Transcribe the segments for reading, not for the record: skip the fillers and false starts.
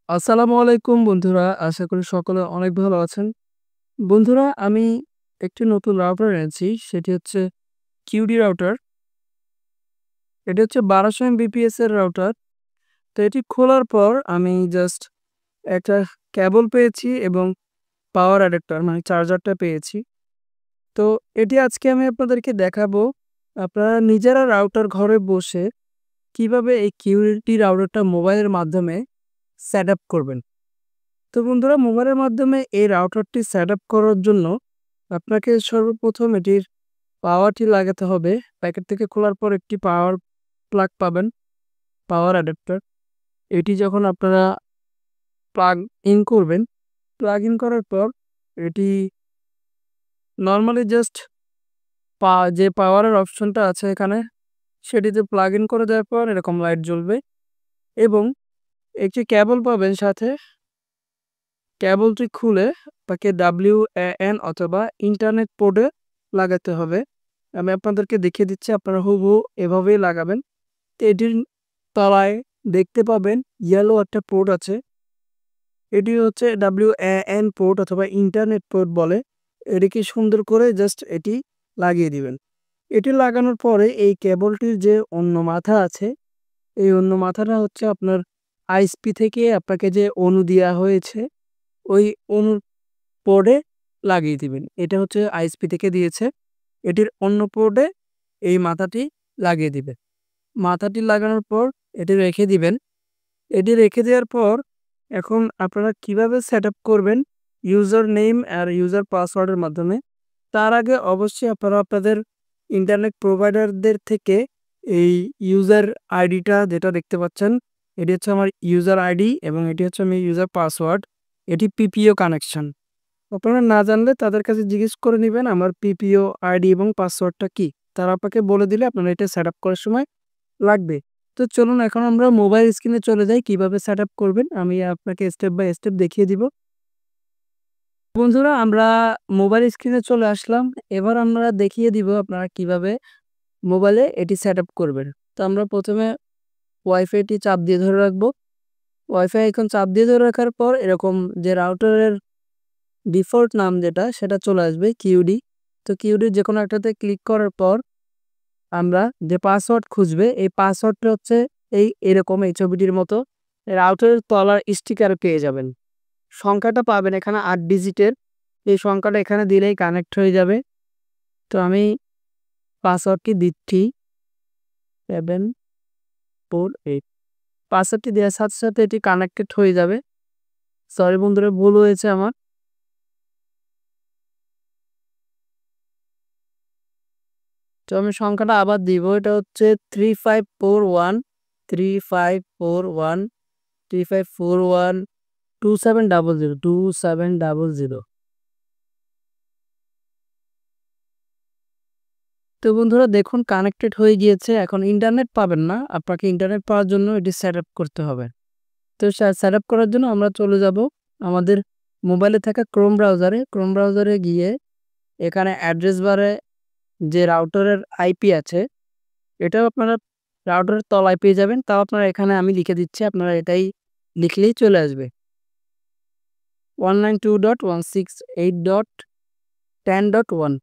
আসসালামু আলাইকুম বন্ধুরা। আশা করি সকলে অনেক ভালো আছেন। বন্ধুরা আমি একটি নতুন রাউটার এনেছি। সেটি হচ্ছে কিউডি রাউটার। এটি হচ্ছে 1200 এমবিপিএস এর রাউটার। তো এটি খোলার পর আমি জাস্ট একটা কেবল পেয়েছি এবং পাওয়ার অ্যাডাপ্টার মানে চার্জারটা পেয়েছি। তো এটি আজকে আমি আপনাদেরকে দেখাবো। আপনারা নিজেরা রাউটার ঘরে বসে কিভাবে এই কিউডি রাউটারটা মোবাইলের মাধ্যমে সেটআপ করবেন। তো বন্ধুরা মোবাইলের মাধ্যমে এই রাউটারটি সেটআপ করার জন্য আপনাকে সর্বপ্রথম এটির পাওয়ারটি লাগাতে হবে। প্যাকেট থেকে খোলার পর একটি পাওয়ার প্লাগ পাবেন, পাওয়ার অ্যাডাপ্টার। এটি যখন আপনারা প্লাগ ইন করবেন, প্লাগ ইন করার পর এটি নরমালি জাস্ট যে পাওয়ারের অপশনটা আছে এখানে সেটিতে প্লাগ ইন করে দেওয়ার পর এরকম লাইট জ্বলবে এবং একটি কেবল পাবেন সাথে। কেবলটি খুলে আপনাকে WAN অথবা ইন্টারনেট পোর্টে লাগাতে হবে। আমি আপনাদেরকে দেখিয়ে দিচ্ছি, আপনারা হুবহু এভাবেই লাগাবেন। তো এটির তলায় দেখতে পাবেন ইয়েলো একটা পোর্ট আছে। এটি হচ্ছে WAN পোর্ট অথবা ইন্টারনেট পোর্ট বলে। এটিকে সুন্দর করে জাস্ট এটি লাগিয়ে দিবেন। এটি লাগানোর পরে এই কেবলটির যে অন্য মাথা আছে, এই অন্য মাথাটা হচ্ছে আপনার আইএসপি থেকে আপনাকে যে অনু দেওয়া হয়েছে ওই অনুর পোর্টে লাগিয়ে দিবেন। এটা হচ্ছে আইএসপি থেকে দিয়েছে। এটির অন্য পোর্টে এই মাথাটি লাগিয়ে দিবেন। মাথাটি লাগানোর পর এটি রেখে দিবেন। এটি রেখে দেওয়ার পর এখন আপনারা কিভাবে সেটআপ করবেন ইউজার নেম আর ইউজার পাসওয়ার্ডের মাধ্যমে। তার আগে অবশ্যই আপনারা আপনাদের ইন্টারনেট প্রোভাইডারদের থেকে এই ইউজার আইডিটা যেটা দেখতে পাচ্ছেন, এটি হচ্ছে আমার ইউজার আইডি এবং এটি হচ্ছে আমি ইউজার পাসওয়ার্ড। এটি পিপিও কানেকশন। আপনারা না জানলে তাদের কাছে জিজ্ঞেস করে নিবেন আমার পিপিও আইডি এবং পাসওয়ার্ডটা কি। তারা আপনাকে বলে দিলে আপনারা এটা সেটআপ করার সময় লাগবে। তো চলুন এখন আমরা মোবাইল স্ক্রিনে চলে যাই কিভাবে সেটআপ করবেন। আমি আপনাকে স্টেপ বাই স্টেপ দেখিয়ে দিব। বন্ধুরা আমরা মোবাইল স্ক্রিনে চলে আসলাম। এবার আমরা দেখিয়ে দিব আপনারা কিভাবে মোবাইলে এটি সেটআপ করবেন। তো আমরা প্রথমে ওয়াইফাইটি চাপ দিয়ে ধরে রাখবো। ওয়াইফাই আইকন চাপ দিয়ে ধরে রাখার পর এরকম যে রাউটারের ডিফল্ট নাম যেটা সেটা চলে আসবে কিউডি। তো কিউডির যে কোনো একটাতে ক্লিক করার পর আমরা যে পাসওয়ার্ড খুঁজবে এই পাসওয়ার্ডটা হচ্ছে এরকম এই ছবিটির মতো রাউটারের তলার স্টিকারে পেয়ে যাবেন। সংখ্যাটা পাবেন এখানে 8 ডিজিটের। এই সংখ্যাটা এখানে দিলেই কানেক্ট হয়ে যাবে। তো আমি পাসওয়ার্ডটি দিচ্ছি 748। পাসওয়ার্ডটি দেওয়ার সাথে সাথে এটি কানেক্টেড হয়ে যাবে। সরি বন্ধুরা ভুল হয়েছে আমার। তো আমি সংখ্যাটা আবার দিব। এটা হচ্ছে 3541 3541 3541 2700 2700। তো বন্ধুরা দেখুন কানেক্টেড হয়ে গিয়েছে। এখন ইন্টারনেট পাবেন না। আপনাকে ইন্টারনেট পাওয়ার জন্য এটি সেটআপ করতে হবে। তো সেটআপ করার জন্য আমরা চলে যাব আমাদের মোবাইলে থাকা ক্রোম ব্রাউজারে গিয়ে এখানে অ্যাড্রেস বারে যে রাউটারের আইপি আছে এটাও আপনারা রাউটারের তলায় পেয়ে যাবেন। তাও আপনারা এখানে আমি লিখে দিচ্ছি, আপনারা এটাই লিখলেই চলে আসবে 192.168.10.1।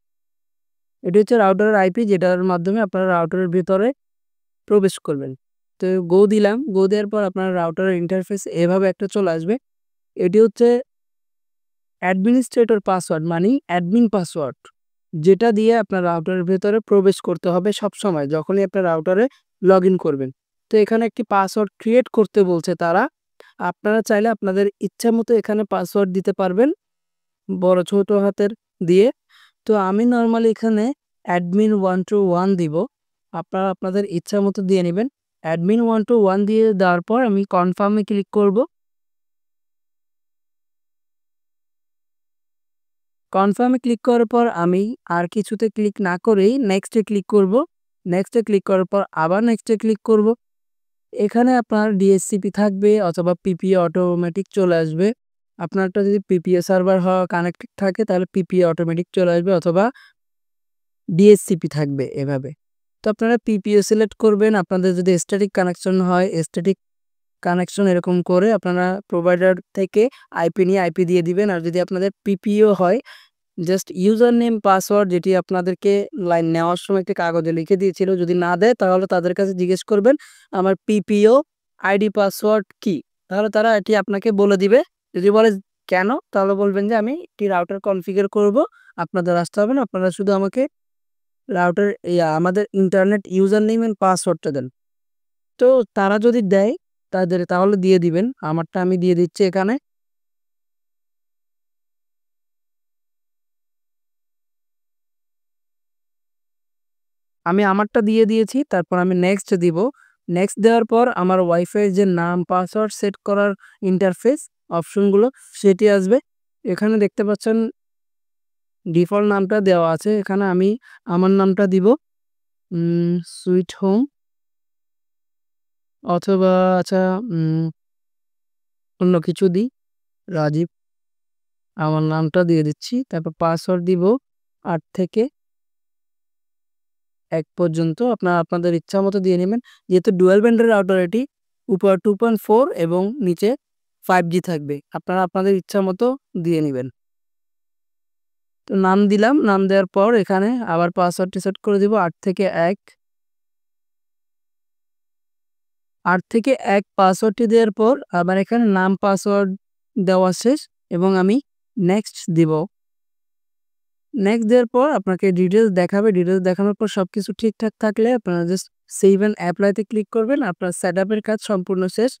এটি হচ্ছে রাউটারের আইপি যেটার মাধ্যমে আপনারা রাউটারের ভিতরে প্রবেশ করবেন। তো গো দিলাম। গো দেওয়ার পর আপনার রাউটারের ইন্টারফেস এভাবে একটা চলে আসবে। এটি হচ্ছে অ্যাডমিনিস্ট্রেটর পাসওয়ার্ড মানে অ্যাডমিন পাসওয়ার্ড, যেটা দিয়ে আপনার রাউটারের ভেতরে প্রবেশ করতে হবে সবসময় যখনই আপনার রাউটারে লগ ইন করবেন। তো এখানে একটি পাসওয়ার্ড ক্রিয়েট করতে বলছে তারা। আপনারা চাইলে আপনাদের ইচ্ছা মতো এখানে পাসওয়ার্ড দিতে পারবেন বড় ছোট হাতের দিয়ে। তো আমি নর্মালি এখানে admin121 দিব। আপনারা আপনাদের ইচ্ছা মতো দিয়ে নেবেন। admin121 দিয়ে দেওয়ার পর আমি কনফার্মে ক্লিক করব। কনফার্মে ক্লিক করার পর আমি আর কিছুতে ক্লিক না করেই নেক্সটে ক্লিক করব। নেক্সটে ক্লিক করার পর আবার নেক্সটে ক্লিক করব। এখানে আপনার ডিএসসিপি থাকবে অথবা পিপিএ অটোমেটিক চলে আসবে। আপনারটা যদি পিপিএ সার্ভার কানেক্টেড থাকে তাহলে পিপিএ অটোমেটিক চলে আসবে অথবা ডিএসসিপি থাকবে এভাবে। তো আপনারা পিপিএ সিলেক্ট করবেন। আপনাদের যদি স্ট্যাটিক কানেকশন হয় স্ট্যাটিক কানেকশন এরকম করে আপনারা প্রোভাইডার থেকে আইপি নিয়ে আইপি দিয়ে দিবেন। আর যদি আপনাদের পিপিও হয়, জাস্ট ইউজার নেম পাসওয়ার্ড যেটি আপনাদেরকে লাইন নেওয়ার সময় একটি কাগজে লিখে দিয়েছিল, যদি না দেয় তাহলে তাদের কাছে জিজ্ঞেস করবেন আমার পিপিও আইডি পাসওয়ার্ড কি, তাহলে তারা এটি আপনাকে বলে দিবে। যদি বলে কেন, তাহলে বলবেন যে আমি একটি রাউটার কনফিগার করব, আপনাদের আসতে হবে না, আপনারা শুধু আমাকে রাউটার আমাদের ইন্টারনেট ইউজার নেম এন্ড পাসওয়ার্ডটা দেন। তো তারা যদি দেয় তাহলে দিয়ে দিবেন। আমারটা আমি দিয়ে দিচ্ছি এখানে। আমি আমারটা দিয়ে দিয়েছি, তারপর আমি নেক্সট দিব। নেক্সট দেওয়ার পর আমার ওয়াইফাই যে নাম পাসওয়ার্ড সেট করার ইন্টারফেস অপশনগুলো সেটি আসবে। এখানে দেখতে পাচ্ছেন ডিফল্ট নামটা দেওয়া আছে, এখানে আমি আমার নামটা দিব সুইট হোম, অথবা আচ্ছা অন্য কিছু দিই, রাজীব। আমার নামটা দিয়ে দিচ্ছি, তারপর পাসওয়ার্ড দিব ৮ থেকে ১ পর্যন্ত। আপনাদের ইচ্ছা মতো দিয়ে নেবেন। যেহেতু ডুয়াল ব্যান্ডের রাউটার, এটি উপর 2.4 এবং নিচে 5G থাকবে, আপনারা আপনাদের ইচ্ছা মতো দিয়ে নেবেন। তো নাম দিলাম, নাম দেওয়ার পর এখানে আবার পাসওয়ার্ডটি সেট করে দিব ৮ থেকে ১। ৮ থেকে ১ পাসওয়ার্ডটি দেওয়ার পর আবার এখানে নাম পাসওয়ার্ড দেওয়া শেষ এবং আমি নেক্সট দিব। নেক্সট দেওয়ার পর আপনাকে ডিটেলস দেখাবে। ডিটেলস দেখানোর পর সবকিছু ঠিকঠাক থাকলে আপনারা জাস্ট সেভ অ্যান্ড অ্যাপ্লাইতে ক্লিক করবেন। আপনার সেটআপের কাজ সম্পূর্ণ শেষ।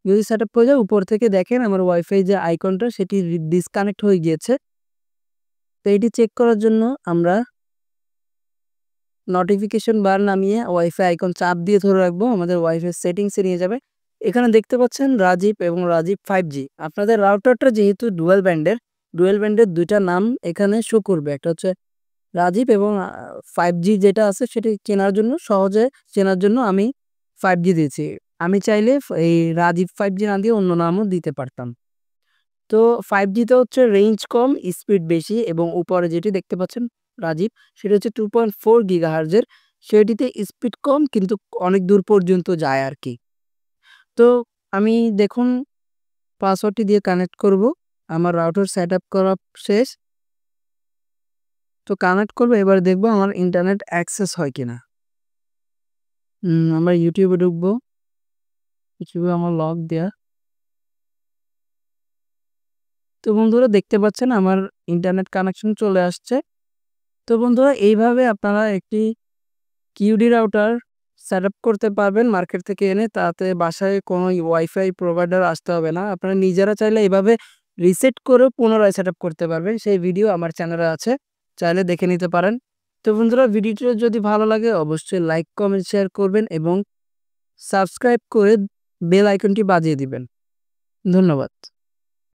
যদি সেটআপ হয়ে যায়, উপর থেকে দেখেন আমার ওয়াইফাই যে আইকনটা সেটি ডিসকানেক্ট হয়ে গিয়েছে। তো এটি চেক করার জন্য আমরা নোটিফিকেশন বার নামিয়ে ওয়াইফাই আইকন চাপ দিয়ে ধরে রাখবো, আমাদের ওয়াইফাই সেটিংসে নিয়ে যাবে। এখানে দেখতে পাচ্ছেন রাজীব এবং রাজীব 5G। আপনাদের রাউটারটা যেহেতু ডুয়াল ব্যান্ডের, দুইটা নাম এখানে শো করবে, একটা হচ্ছে রাজীব এবং 5G যেটা আছে সেটি সহজে চেনার জন্য আমি 5G দিয়েছি। আমি চাইলে এই রাজীব 5G না দিয়ে অন্য নামও দিতে পারতাম। তো 5G তে হচ্ছে রেঞ্জ কম, স্পিড বেশি এবং উপরে যেটি দেখতে পাচ্ছেন রাজীব, সেটা হচ্ছে 2.4 গিগাহার্জের। সেটিতে স্পিড কম কিন্তু অনেক দূর পর্যন্ত যায় আর কি। তো আমি দেখুন পাসওয়ার্ডটি দিয়ে কানেক্ট করব। আমার রাউটার সেটআপ করা শেষ। তো কানেক্ট করব, এবার দেখব আমার ইন্টারনেট অ্যাক্সেস হয় কিনা। আমরা ইউটিউবে ঢুকবো। ইউটিউবে আমার লগ দেয়া। তো বন্ধুরা দেখতে পাচ্ছেন আমার ইন্টারনেট কানেকশন চলে আসছে। তো বন্ধুরা এইভাবে আপনারা একটি কিউডি রাউটার সেটআপ করতে পারবেন মার্কেট থেকে এনে, তাতে বাসায় কোনো ওয়াইফাই প্রোভাইডার আসতে হবে না। আপনারা নিজেরা চাইলে এভাবে রিসেট করে পুনরায় সেটআপ করতে পারবেন। সেই ভিডিও আমার চ্যানেলে আছে, চাইলে দেখে নিতে পারেন। তো বন্ধুরা ভিডিওটি যদি ভালো লাগে অবশ্যই লাইক, কমেন্ট, শেয়ার করবেন এবং সাবস্ক্রাইব করে বেল আইকনটি বাজিয়ে দিবেন। ধন্যবাদ।